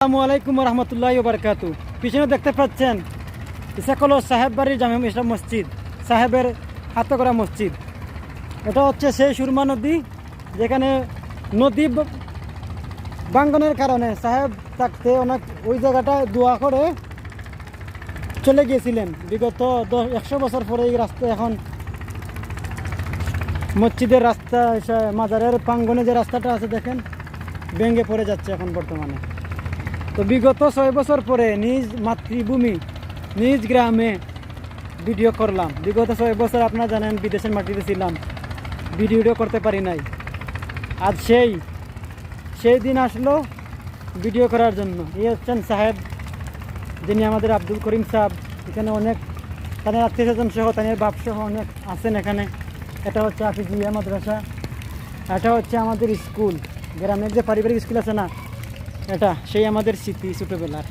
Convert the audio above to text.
আসসালামু আলাইকুম রহমতুল্লাহ বারকাতু। পিছনে দেখতে পাচ্ছেন এটা হলো সাহেব বাড়ির জামে ইসলাম মসজিদ, সাহেবের হাতে করা মসজিদ। এটা হচ্ছে সেই সুরমা নদী, যেখানে নদী ভাঙ্গনের কারণে সাহেব থাকতে অনেক ওই জায়গাটায় দোয়া করে চলে গিয়েছিলেন। বিগত 100 বছর পরে এই রাস্তা এখন মসজিদের রাস্তা, মাজারের প্রাঙ্গনে যে রাস্তাটা আছে দেখেন ভেঙে পড়ে যাচ্ছে এখন বর্তমানে। তো বিগত 6 বছর পরে নিজ মাতৃভূমি নিজ গ্রামে ভিডিও করলাম। বিগত 6 বছর আপনারা জানেন বিদেশের মাটিতে ছিলাম, ভিডিও করতে পারি নাই। আজ সেই দিন আসলো ভিডিও করার জন্য। এই হচ্ছেন সাহেব, যিনি আমাদের আব্দুল করিম সাহেব। এখানে অনেক তাদের আত্মীয়স্বজন সহ তাদের বাপ সহ অনেক আছেন এখানে। এটা হচ্ছে হাফিজিয়া মাদ্রাসা, এটা হচ্ছে আমাদের স্কুল, গ্রামের যে পারিবারিক স্কুল আছে না, এটা সেই আমাদের স্মৃতি ছোটোবেলার।